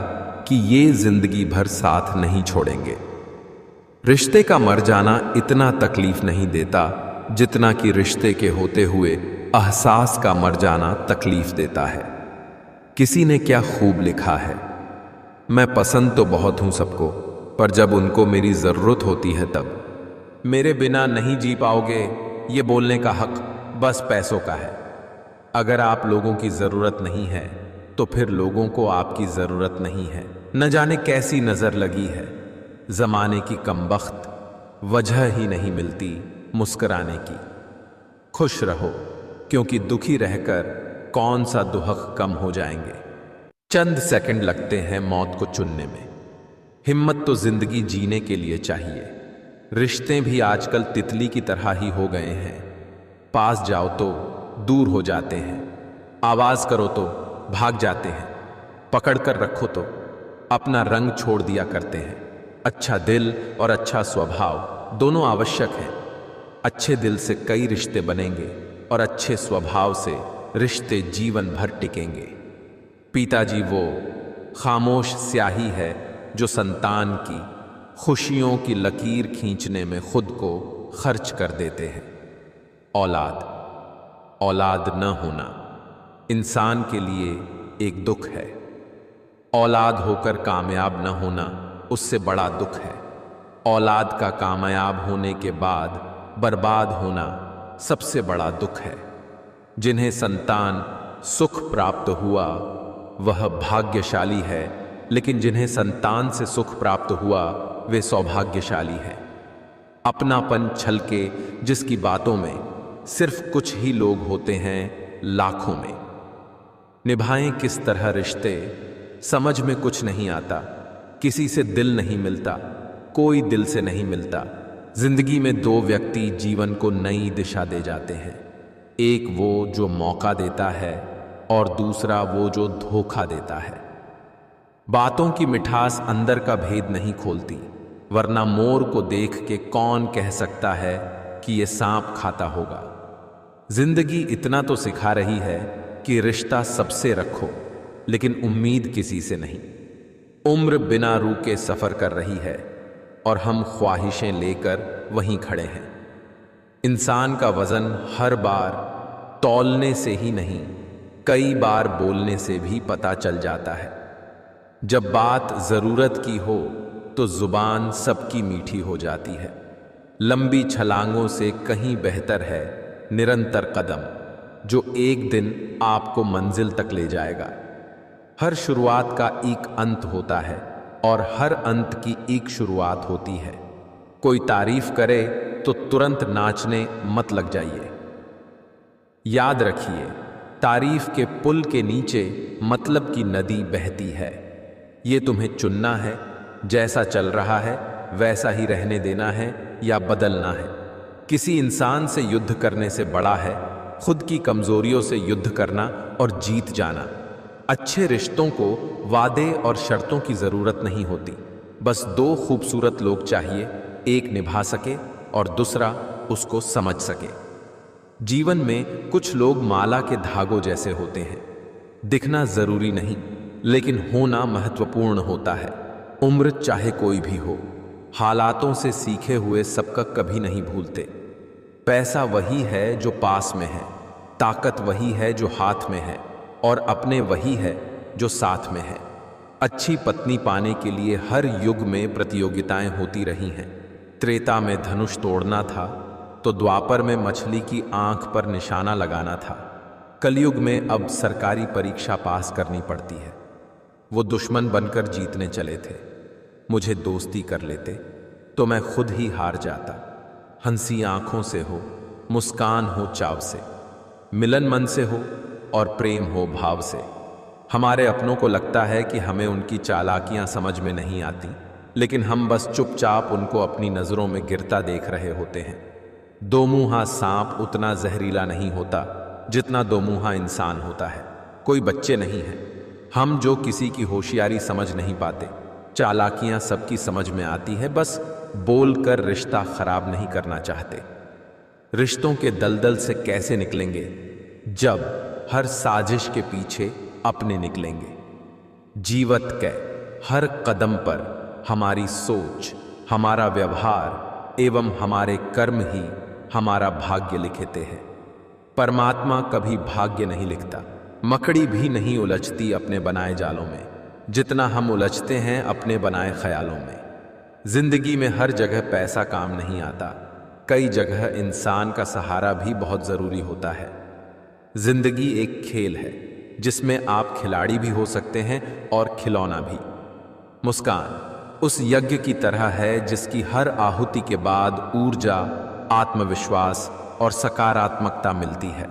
Speaker 1: कि ये जिंदगी भर साथ नहीं छोड़ेंगे। रिश्ते का मर जाना इतना तकलीफ नहीं देता जितना कि रिश्ते के होते हुए एहसास का मर जाना तकलीफ देता है। किसी ने क्या खूब लिखा है, मैं पसंद तो बहुत हूं सबको, पर जब उनको मेरी जरूरत होती है तब मेरे बिना नहीं जी पाओगे, ये बोलने का हक बस पैसों का है। अगर आप लोगों की जरूरत नहीं है तो फिर लोगों को आपकी जरूरत नहीं है। न जाने कैसी नजर लगी है जमाने की कमबख्त, वजह ही नहीं मिलती मुस्कुराने की। खुश रहो क्योंकि दुखी रहकर कौन सा दुहक कम हो जाएंगे। चंद सेकंड लगते हैं मौत को चुनने में। हिम्मत तो जिंदगी जीने के लिए चाहिए। रिश्ते भी आजकल तितली की तरह ही हो गए हैं। पास जाओ तो दूर हो जाते हैं, आवाज करो तो भाग जाते हैं, पकड़ कर रखो तो अपना रंग छोड़ दिया करते हैं। अच्छा दिल और अच्छा स्वभाव दोनों आवश्यक हैं। अच्छे दिल से कई रिश्ते बनेंगे और अच्छे स्वभाव से रिश्ते जीवन भर टिकेंगे। पिताजी वो खामोश स्याही है जो संतान की खुशियों की लकीर खींचने में खुद को खर्च कर देते हैं। औलाद न होना इंसान के लिए एक दुख है। औलाद होकर कामयाब न होना उससे बड़ा दुख है। औलाद का कामयाब होने के बाद बर्बाद होना सबसे बड़ा दुख है। जिन्हें संतान सुख प्राप्त हुआ वह भाग्यशाली है, लेकिन जिन्हें संतान से सुख प्राप्त हुआ वे सौभाग्यशाली हैं। अपनापन छलके जिसकी बातों में सिर्फ कुछ ही लोग होते हैं लाखों में। निभाएं किस तरह रिश्ते समझ में कुछ नहीं आता। किसी से दिल नहीं मिलता, कोई दिल से नहीं मिलता। जिंदगी में दो व्यक्ति जीवन को नई दिशा दे जाते हैं। एक वो जो मौका देता है और दूसरा वो जो धोखा देता है। बातों की मिठास अंदर का भेद नहीं खोलती, वरना मोर को देख के कौन कह सकता है कि ये सांप खाता होगा। जिंदगी इतना तो सिखा रही है कि रिश्ता सबसे रखो, लेकिन उम्मीद किसी से नहीं। उम्र बिना रुके सफर कर रही है और हम ख्वाहिशें लेकर वहीं खड़े हैं। इंसान का वजन हर बार तौलने से ही नहीं, कई बार बोलने से भी पता चल जाता है। जब बात जरूरत की हो तो जुबान सबकी मीठी हो जाती है। लंबी छलांगों से कहीं बेहतर है निरंतर कदम, जो एक दिन आपको मंजिल तक ले जाएगा। हर शुरुआत का एक अंत होता है और हर अंत की एक शुरुआत होती है। कोई तारीफ करे तो तुरंत नाचने मत लग जाइए। याद रखिए, तारीफ के पुल के नीचे मतलब की नदी बहती है। ये तुम्हें चुनना है, जैसा चल रहा है वैसा ही रहने देना है या बदलना है। किसी इंसान से युद्ध करने से बड़ा है खुद की कमजोरियों से युद्ध करना और जीत जाना। अच्छे रिश्तों को वादे और शर्तों की जरूरत नहीं होती, बस दो खूबसूरत लोग चाहिए, एक निभा सके और दूसरा उसको समझ सके। जीवन में कुछ लोग माला के धागों जैसे होते हैं। दिखना जरूरी नहीं, लेकिन होना महत्वपूर्ण होता है। उम्र चाहे कोई भी हो, हालातों से सीखे हुए सबका कभी नहीं भूलते। पैसा वही है जो पास में है, ताकत वही है जो हाथ में है, और अपने वही है जो साथ में है। अच्छी पत्नी पाने के लिए हर युग में प्रतियोगिताएं होती रही हैं। त्रेता में धनुष तोड़ना था तो द्वापर में मछली की आंख पर निशाना लगाना था। कलयुग में अब सरकारी परीक्षा पास करनी पड़ती है। वो दुश्मन बनकर जीतने चले थे, मुझे दोस्ती कर लेते तो मैं खुद ही हार जाता। हंसी आंखों से हो, मुस्कान हो चाव से, मिलन मन से हो और प्रेम हो भाव से। हमारे अपनों को लगता है कि हमें उनकी चालाकियां समझ में नहीं आती, लेकिन हम बस चुपचाप उनको अपनी नज़रों में गिरता देख रहे होते हैं। दो मुंहा सांप उतना जहरीला नहीं होता जितना दो मुंहा इंसान होता है। कोई बच्चे नहीं हैं हम जो किसी की होशियारी समझ नहीं पाते। चालाकियां सबकी समझ में आती है, बस बोलकर रिश्ता खराब नहीं करना चाहते। रिश्तों के दलदल से कैसे निकलेंगे? जब हर साजिश के पीछे अपने निकलेंगे। जीवत के हर कदम पर हमारी सोच, हमारा व्यवहार एवं हमारे कर्म ही हमारा भाग्य लिखते हैं। परमात्मा कभी भाग्य नहीं लिखता। मकड़ी भी नहीं उलझती अपने बनाए जालों में जितना हम उलझते हैं अपने बनाए ख्यालों में। जिंदगी में हर जगह पैसा काम नहीं आता, कई जगह इंसान का सहारा भी बहुत जरूरी होता है। जिंदगी एक खेल है जिसमें आप खिलाड़ी भी हो सकते हैं और खिलौना भी। मुस्कान उस यज्ञ की तरह है जिसकी हर आहुति के बाद ऊर्जा, आत्मविश्वास और सकारात्मकता मिलती है।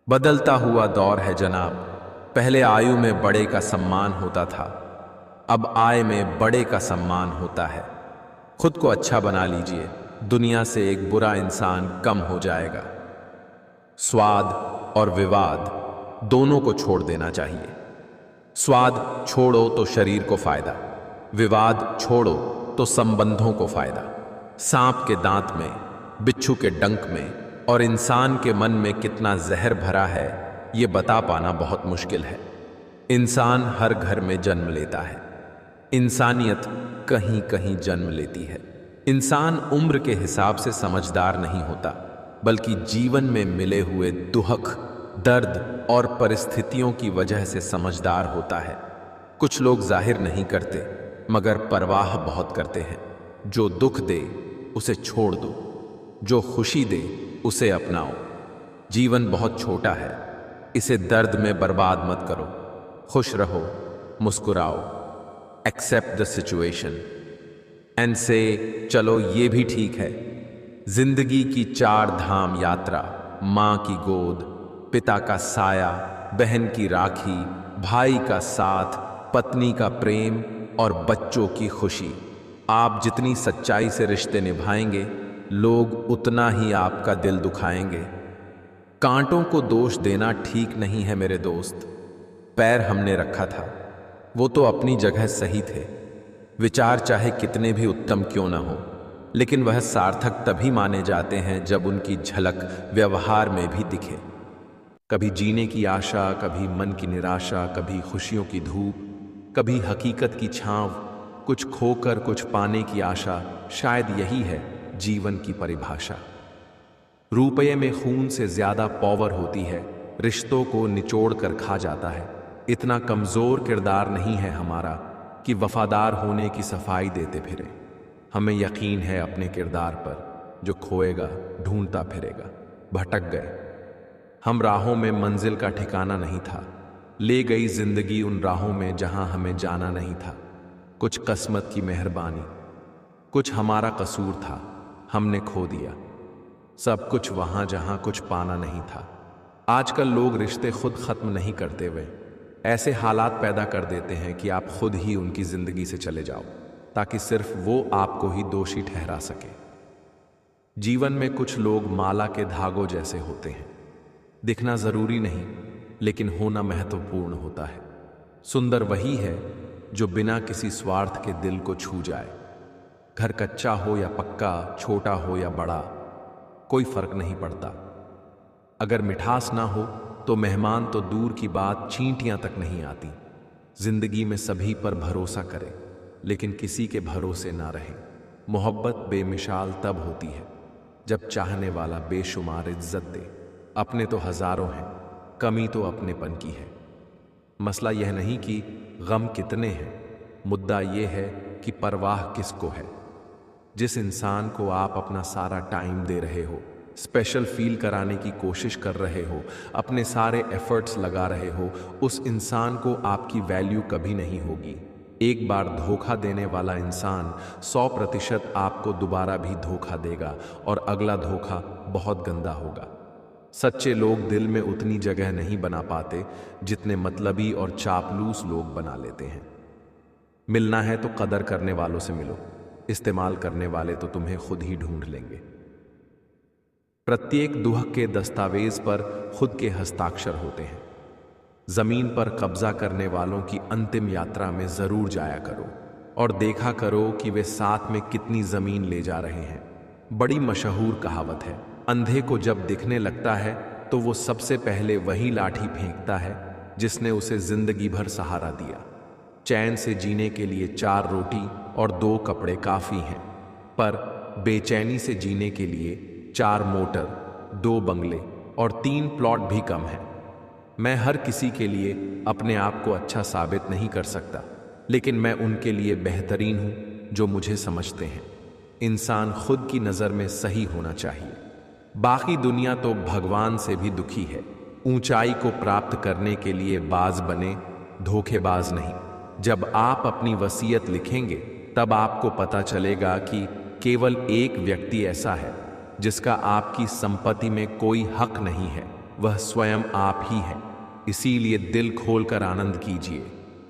Speaker 1: बदलता हुआ दौर है जनाब, पहले आयु में बड़े का सम्मान होता था, अब आय में बड़े का सम्मान होता है। खुद को अच्छा बना लीजिए, दुनिया से एक बुरा इंसान कम हो जाएगा। स्वाद और विवाद दोनों को छोड़ देना चाहिए। स्वाद छोड़ो तो शरीर को फायदा, विवाद छोड़ो तो संबंधों को फायदा। सांप के दांत में, बिच्छू के डंक में और इंसान के मन में कितना जहर भरा है ये बता पाना बहुत मुश्किल है। इंसान हर घर में जन्म लेता है, इंसानियत कहीं कहीं जन्म लेती है। इंसान उम्र के हिसाब से समझदार नहीं होता, बल्कि जीवन में मिले हुए दुख, दर्द और परिस्थितियों की वजह से समझदार होता है। कुछ लोग जाहिर नहीं करते मगर परवाह बहुत करते हैं। जो दुख दे उसे छोड़ दो, जो खुशी दे उसे अपनाओ। जीवन बहुत छोटा है, इसे दर्द में बर्बाद मत करो। खुश रहो, मुस्कुराओ, एक्सेप्ट द सिचुएशन एंड से चलो ये भी ठीक है। जिंदगी की 4 धाम यात्रा, माँ की गोद, पिता का साया, बहन की राखी, भाई का साथ, पत्नी का प्रेम और बच्चों की खुशी। आप जितनी सच्चाई से रिश्ते निभाएंगे, लोग उतना ही आपका दिल दुखाएंगे। कांटों को दोष देना ठीक नहीं है मेरे दोस्त। पैर हमने रखा था, वो तो अपनी जगह सही थे। विचार चाहे कितने भी उत्तम क्यों ना हो, लेकिन वह सार्थक तभी माने जाते हैं जब उनकी झलक व्यवहार में भी दिखे। कभी जीने की आशा, कभी मन की निराशा, कभी खुशियों की धूप, कभी हकीकत की छांव, कुछ खोकर कुछ पाने की आशा। शायद यही है जीवन की परिभाषा। रुपये में खून से ज्यादा पावर होती है, रिश्तों को निचोड़ कर खा जाता है। इतना कमजोर किरदार नहीं है हमारा कि वफादार होने की सफाई देते फिरे। हमें यकीन है अपने किरदार पर, जो खोएगा ढूंढता फिरेगा। भटक गए हम राहों में, मंजिल का ठिकाना नहीं था। ले गई जिंदगी उन राहों में जहां हमें जाना नहीं था। कुछ किस्मत की मेहरबानी, कुछ हमारा कसूर था, हमने खो दिया सब कुछ वहां जहां कुछ पाना नहीं था। आजकल लोग रिश्ते खुद खत्म नहीं करते, वे ऐसे हालात पैदा कर देते हैं कि आप खुद ही उनकी जिंदगी से चले जाओ, ताकि सिर्फ वो आपको ही दोषी ठहरा सके। जीवन में कुछ लोग माला के धागों जैसे होते हैं। दिखना जरूरी नहीं, लेकिन होना महत्वपूर्ण होता है। सुंदर वही है जो बिना किसी स्वार्थ के दिल को छू जाए। घर कच्चा हो या पक्का, छोटा हो या बड़ा, कोई फर्क नहीं पड़ता। अगर मिठास ना हो तो मेहमान तो दूर की बात, चींटियां तक नहीं आती। जिंदगी में सभी पर भरोसा करें, लेकिन किसी के भरोसे ना रहे। मोहब्बत बेमिसाल तब होती है जब चाहने वाला बेशुमार इज्जत दे। अपने तो हजारों हैं, कमी तो अपनेपन की है। मसला यह नहीं कि गम कितने हैं, मुद्दा यह है कि परवाह किसको है। जिस इंसान को आप अपना सारा टाइम दे रहे हो, स्पेशल फील कराने की कोशिश कर रहे हो, अपने सारे एफर्ट्स लगा रहे हो, उस इंसान को आपकी वैल्यू कभी नहीं होगी। एक बार धोखा देने वाला इंसान 100% आपको दोबारा भी धोखा देगा, और अगला धोखा बहुत गंदा होगा। सच्चे लोग दिल में उतनी जगह नहीं बना पाते जितने मतलबी और चापलूस लोग बना लेते हैं। मिलना है तो कदर करने वालों से मिलो, इस्तेमाल करने वाले तो तुम्हें खुद ही ढूंढ लेंगे। प्रत्येक दुह के दस्तावेज पर खुद के हस्ताक्षर होते हैं। जमीन पर कब्जा करने वालों की अंतिम यात्रा में जरूर जाया करो और देखा करो कि वे साथ में कितनी जमीन ले जा रहे हैं। बड़ी मशहूर कहावत है, अंधे को जब दिखने लगता है तो वो सबसे पहले वही लाठी फेंकता है जिसने उसे जिंदगी भर सहारा दिया। चैन से जीने के लिए 4 रोटी और 2 कपड़े काफी हैं, पर बेचैनी से जीने के लिए 4 मोटर, 2 बंगले और 3 प्लॉट भी कम है। मैं हर किसी के लिए अपने आप को अच्छा साबित नहीं कर सकता, लेकिन मैं उनके लिए बेहतरीन हूं जो मुझे समझते हैं। इंसान खुद की नज़र में सही होना चाहिए। बाकी दुनिया तो भगवान से भी दुखी है। ऊंचाई को प्राप्त करने के लिए बाज बने, धोखेबाज नहीं। जब आप अपनी वसीयत लिखेंगे तब आपको पता चलेगा कि केवल एक व्यक्ति ऐसा है जिसका आपकी संपत्ति में कोई हक नहीं है, वह स्वयं आप ही है। इसीलिए दिल खोलकर आनंद कीजिए,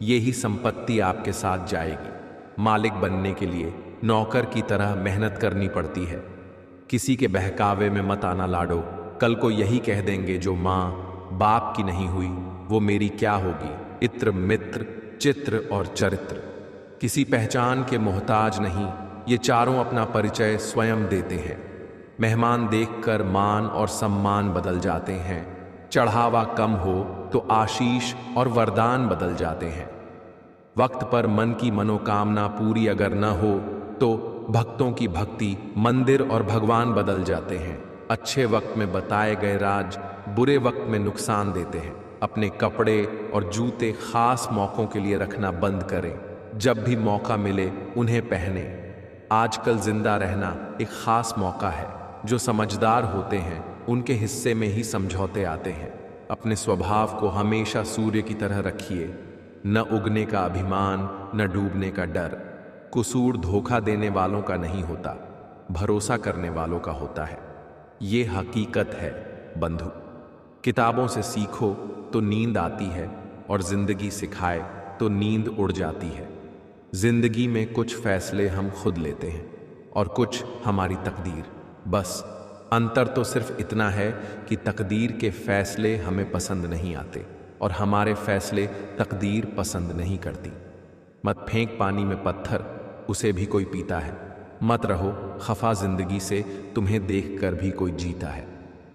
Speaker 1: यही संपत्ति आपके साथ जाएगी। मालिक बनने के लिए नौकर की तरह मेहनत करनी पड़ती है। किसी के बहकावे में मत आना लाडो, कल को यही कह देंगे जो माँ बाप की नहीं हुई वो मेरी क्या होगी। इत्र, मित्र, चित्र और चरित्र किसी पहचान के मोहताज नहीं, ये चारों अपना परिचय स्वयं देते हैं। मेहमान देखकर मान और सम्मान बदल जाते हैं। चढ़ावा कम हो तो आशीष और वरदान बदल जाते हैं। वक्त पर मन की मनोकामना पूरी अगर न हो तो भक्तों की भक्ति, मंदिर और भगवान बदल जाते हैं। अच्छे वक्त में बताए गए राज बुरे वक्त में नुकसान देते हैं। अपने कपड़े और जूते खास मौकों के लिए रखना बंद करें। जब भी मौका मिले उन्हें पहने। आजकल जिंदा रहना एक खास मौका है। जो समझदार होते हैं उनके हिस्से में ही समझौते आते हैं। अपने स्वभाव को हमेशा सूर्य की तरह रखिए, न उगने का अभिमान, न डूबने का डर। कसूर धोखा देने वालों का नहीं होता, भरोसा करने वालों का होता है। ये हकीकत है बंधु। किताबों से सीखो तो नींद आती है और जिंदगी सिखाए तो नींद उड़ जाती है। जिंदगी में कुछ फैसले हम खुद लेते हैं और कुछ हमारी तकदीर। बस अंतर तो सिर्फ इतना है कि तकदीर के फैसले हमें पसंद नहीं आते और हमारे फैसले तकदीर पसंद नहीं करती। मत फेंक पानी में पत्थर, उसे भी कोई पीता है। मत रहो खफा जिंदगी से, तुम्हें देखकर भी कोई जीता है।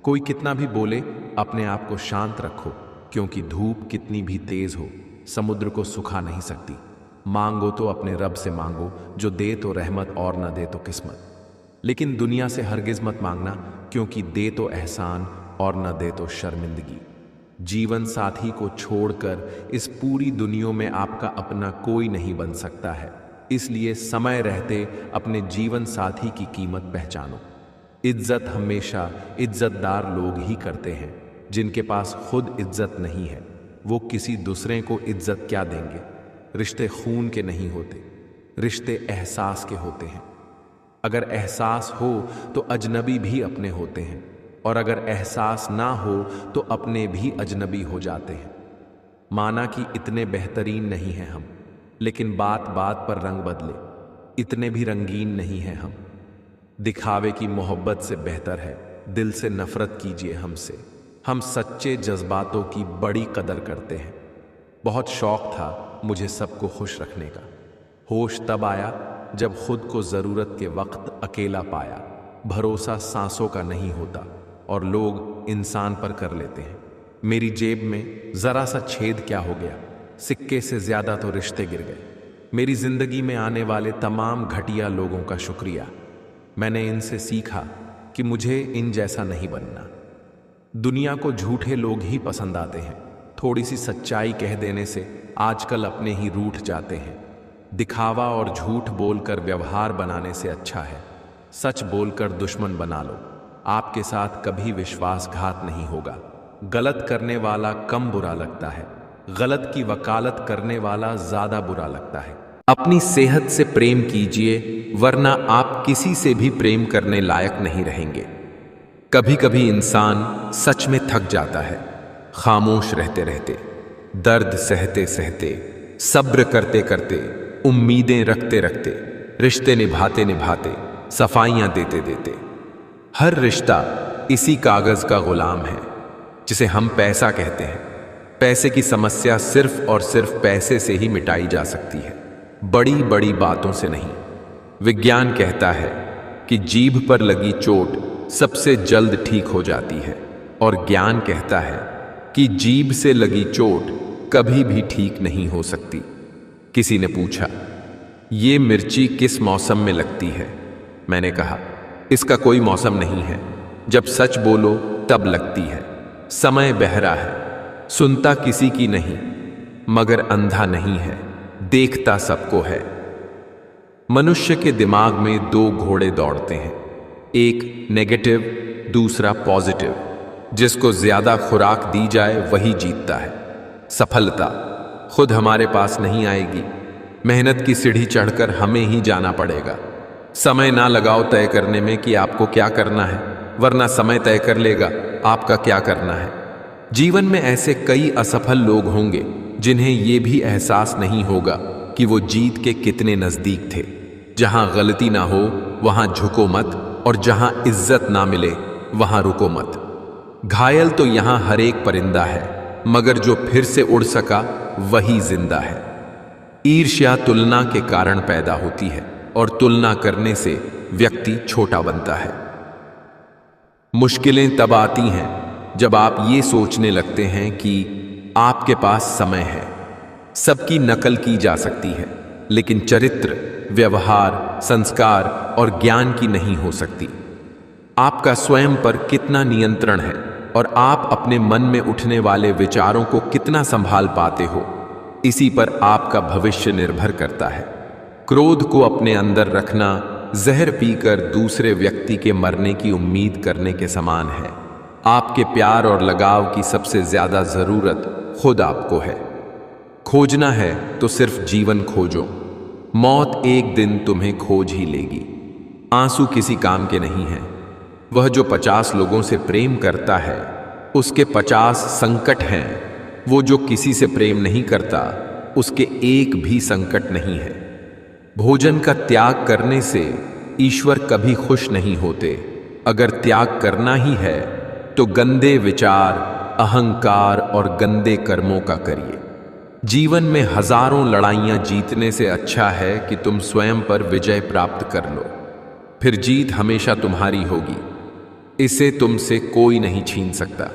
Speaker 1: कोई कितना भी बोले अपने आप को शांत रखो, क्योंकि धूप कितनी भी तेज हो समुद्र को सुखा नहीं सकती। मांगो तो अपने रब से मांगो, जो दे तो रहमत और न दे तो किस्मत। लेकिन दुनिया से हरगिज मत मांगना, क्योंकि दे तो एहसान और न दे तो शर्मिंदगी। जीवन साथी को छोड़कर इस पूरी दुनिया में आपका अपना कोई नहीं बन सकता है। इसलिए समय रहते अपने जीवन साथी की कीमत पहचानो। इज्जत हमेशा इज्जतदार लोग ही करते हैं। जिनके पास खुद इज्जत नहीं है वो किसी दूसरे को इज्जत क्या देंगे। रिश्ते खून के नहीं होते, रिश्ते एहसास के होते हैं। अगर एहसास हो तो अजनबी भी अपने होते हैं, और अगर एहसास ना हो तो अपने भी अजनबी हो जाते हैं। माना कि इतने बेहतरीन नहीं हैं हम, लेकिन बात बात पर रंग बदले, इतने भी रंगीन नहीं हैं हम। दिखावे की मोहब्बत से बेहतर है दिल से नफरत कीजिए हमसे। हम सच्चे जज्बातों की बड़ी कदर करते हैं। बहुत शौक था मुझे सबको खुश रखने का। होश तब आया जब खुद को ज़रूरत के वक्त अकेला पाया। भरोसा सांसों का नहीं होता और लोग इंसान पर कर लेते हैं। मेरी जेब में ज़रा सा छेद क्या हो गया, सिक्के से ज़्यादा तो रिश्ते गिर गए। मेरी ज़िंदगी में आने वाले तमाम घटिया लोगों का शुक्रिया। मैंने इनसे सीखा कि मुझे इन जैसा नहीं बनना। दुनिया को झूठे लोग ही पसंद आते हैं। थोड़ी सी सच्चाई कह देने से आजकल अपने ही रूठ जाते हैं। दिखावा और झूठ बोलकर व्यवहार बनाने से अच्छा है सच बोलकर दुश्मन बना लो। आपके साथ कभी विश्वासघात नहीं होगा। गलत करने वाला कम बुरा लगता है, गलत की वकालत करने वाला ज्यादा बुरा लगता है। अपनी सेहत से प्रेम कीजिए, वरना आप किसी से भी प्रेम करने लायक नहीं रहेंगे। कभी कभी इंसान सच में थक जाता है, खामोश रहते रहते, दर्द सहते सहते, सब्र करते करते, उम्मीदें रखते रखते, रिश्ते निभाते निभाते, सफाइयां देते देते। हर रिश्ता इसी कागज का गुलाम है जिसे हम पैसा कहते हैं। पैसे की समस्या सिर्फ और सिर्फ पैसे से ही मिटाई जा सकती है, बड़ी बड़ी बातों से नहीं। विज्ञान कहता है कि जीभ पर लगी चोट सबसे जल्द ठीक हो जाती है, और ज्ञान कहता है कि जीभ से लगी चोट कभी भी ठीक नहीं हो सकती। किसी ने पूछा, ये मिर्ची किस मौसम में लगती है? मैंने कहा, इसका कोई मौसम नहीं है, जब सच बोलो तब लगती है। समय बहरा है, सुनता किसी की नहीं, मगर अंधा नहीं है, देखता सबको है। मनुष्य के दिमाग में दो घोड़े दौड़ते हैं, एक नेगेटिव, दूसरा पॉजिटिव। जिसको ज्यादा खुराक दी जाए वही जीतता है। सफलता खुद हमारे पास नहीं आएगी, मेहनत की सीढ़ी चढ़कर हमें ही जाना पड़ेगा। समय ना लगाओ तय करने में कि आपको क्या करना है, वरना समय तय कर लेगा आपका क्या करना है। जीवन में ऐसे कई असफल लोग होंगे जिन्हें यह भी एहसास नहीं होगा कि वो जीत के कितने नजदीक थे। जहां गलती ना हो वहां झुको मत, और जहां इज्जत ना मिले वहां रुको मत। घायल तो यहां हर एक परिंदा है, मगर जो फिर से उड़ सका वही जिंदा है। ईर्ष्या तुलना के कारण पैदा होती है, और तुलना करने से व्यक्ति छोटा बनता है। मुश्किलें तब आती हैं जब आप ये सोचने लगते हैं कि आपके पास समय है। सबकी नकल की जा सकती है, लेकिन चरित्र, व्यवहार, संस्कार और ज्ञान की नहीं हो सकती। आपका स्वयं पर कितना नियंत्रण है और आप अपने मन में उठने वाले विचारों को कितना संभाल पाते हो, इसी पर आपका भविष्य निर्भर करता है। क्रोध को अपने अंदर रखना जहर पीकर दूसरे व्यक्ति के मरने की उम्मीद करने के समान है। आपके प्यार और लगाव की सबसे ज्यादा जरूरत खुद आपको है। खोजना है तो सिर्फ जीवन खोजो, मौत एक दिन तुम्हें खोज ही लेगी। आंसू किसी काम के नहीं हैं। वह जो 50 लोगों से प्रेम करता है उसके 50 संकट हैं। वो जो किसी से प्रेम नहीं करता उसके एक भी संकट नहीं है। भोजन का त्याग करने से ईश्वर कभी खुश नहीं होते। अगर त्याग करना ही है तो गंदे विचार, अहंकार और गंदे कर्मों का करिए। जीवन में हजारों लड़ाइयां जीतने से अच्छा है कि तुम स्वयं पर विजय प्राप्त कर लो, फिर जीत हमेशा तुम्हारी होगी। इसे तुमसे कोई नहीं छीन सकता।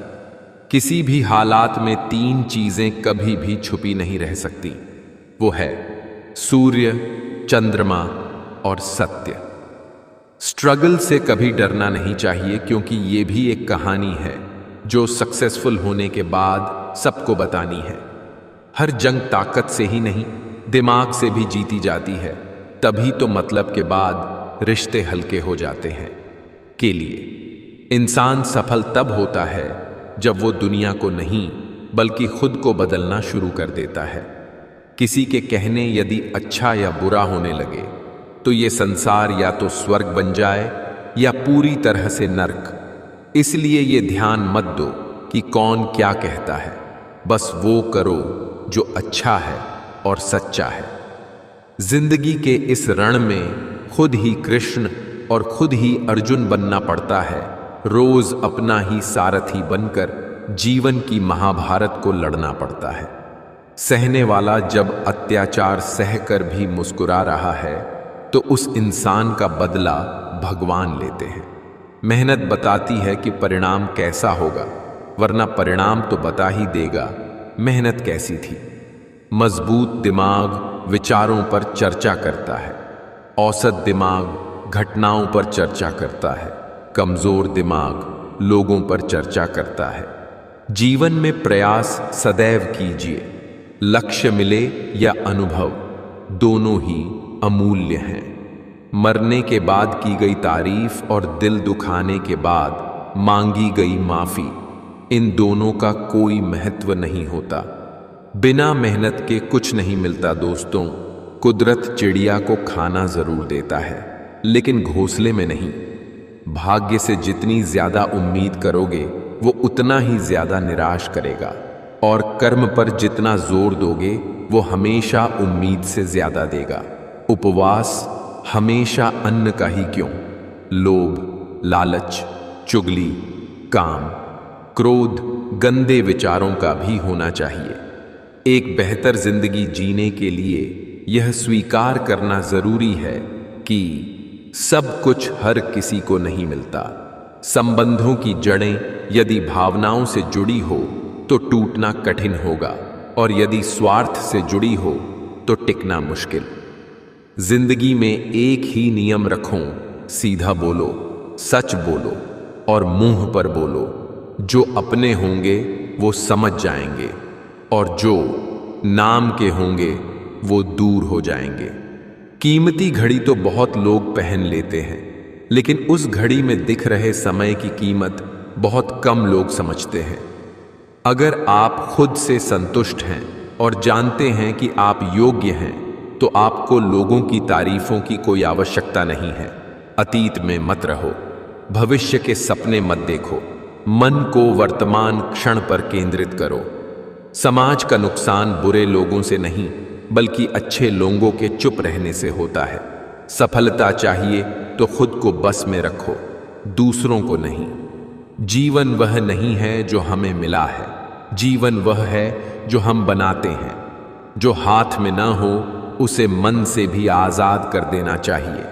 Speaker 1: किसी भी हालात में 3 चीजें कभी भी छुपी नहीं रह सकती, वो है सूर्य, चंद्रमा और सत्य। स्ट्रगल से कभी डरना नहीं चाहिए, क्योंकि ये भी एक कहानी है जो सक्सेसफुल होने के बाद सबको बतानी है। हर जंग ताकत से ही नहीं, दिमाग से भी जीती जाती है। तभी तो मतलब के बाद रिश्ते हल्के हो जाते हैं। के लिए इंसान सफल तब होता है जब वो दुनिया को नहीं बल्कि खुद को बदलना शुरू कर देता है। किसी के कहने यदि अच्छा या बुरा होने लगे तो ये संसार या तो स्वर्ग बन जाए या पूरी तरह से नर्क। इसलिए ये ध्यान मत दो कि कौन क्या कहता है, बस वो करो जो अच्छा है और सच्चा है। जिंदगी के इस रण में खुद ही कृष्ण और खुद ही अर्जुन बनना पड़ता है। रोज अपना ही सारथी बनकर जीवन की महाभारत को लड़ना पड़ता है। सहने वाला जब अत्याचार सहकर भी मुस्कुरा रहा है तो उस इंसान का बदला भगवान लेते हैं। मेहनत बताती है कि परिणाम कैसा होगा, वरना परिणाम तो बता ही देगा मेहनत कैसी थी। मजबूत दिमाग विचारों पर चर्चा करता है, औसत दिमाग घटनाओं पर चर्चा करता है, कमजोर दिमाग लोगों पर चर्चा करता है। जीवन में प्रयास सदैव कीजिए, लक्ष्य मिले या अनुभव, दोनों ही अमूल्य हैं। मरने के बाद की गई तारीफ और दिल दुखाने के बाद मांगी गई माफी, इन दोनों का कोई महत्व नहीं होता। बिना मेहनत के कुछ नहीं मिलता दोस्तों। कुदरत चिड़िया को खाना जरूर देता है, लेकिन घोंसले में नहीं। भाग्य से जितनी ज्यादा उम्मीद करोगे वो उतना ही ज्यादा निराश करेगा, और कर्म पर जितना जोर दोगे वो हमेशा उम्मीद से ज्यादा देगा। उपवास हमेशा अन्न का ही क्यों, लोभ, लालच, चुगली, काम, क्रोध, गंदे विचारों का भी होना चाहिए। एक बेहतर जिंदगी जीने के लिए यह स्वीकार करना जरूरी है कि सब कुछ हर किसी को नहीं मिलता। संबंधों की जड़ें यदि भावनाओं से जुड़ी हो तो टूटना कठिन होगा, और यदि स्वार्थ से जुड़ी हो तो टिकना मुश्किल। जिंदगी में एक ही नियम रखो, सीधा बोलो, सच बोलो और मुंह पर बोलो। जो अपने होंगे वो समझ जाएंगे, और जो नाम के होंगे वो दूर हो जाएंगे। कीमती घड़ी तो बहुत लोग पहन लेते हैं, लेकिन उस घड़ी में दिख रहे समय की कीमत बहुत कम लोग समझते हैं। अगर आप खुद से संतुष्ट हैं और जानते हैं कि आप योग्य हैं, तो आपको लोगों की तारीफों की कोई आवश्यकता नहीं है। अतीत में मत रहो, भविष्य के सपने मत देखो, मन को वर्तमान क्षण पर केंद्रित करो। समाज का नुकसान बुरे लोगों से नहीं, बल्कि अच्छे लोगों के चुप रहने से होता है। सफलता चाहिए तो खुद को बस में रखो, दूसरों को नहीं। जीवन वह नहीं है जो हमें मिला है, जीवन वह है जो हम बनाते हैं। जो हाथ में ना हो उसे मन से भी आजाद कर देना चाहिए।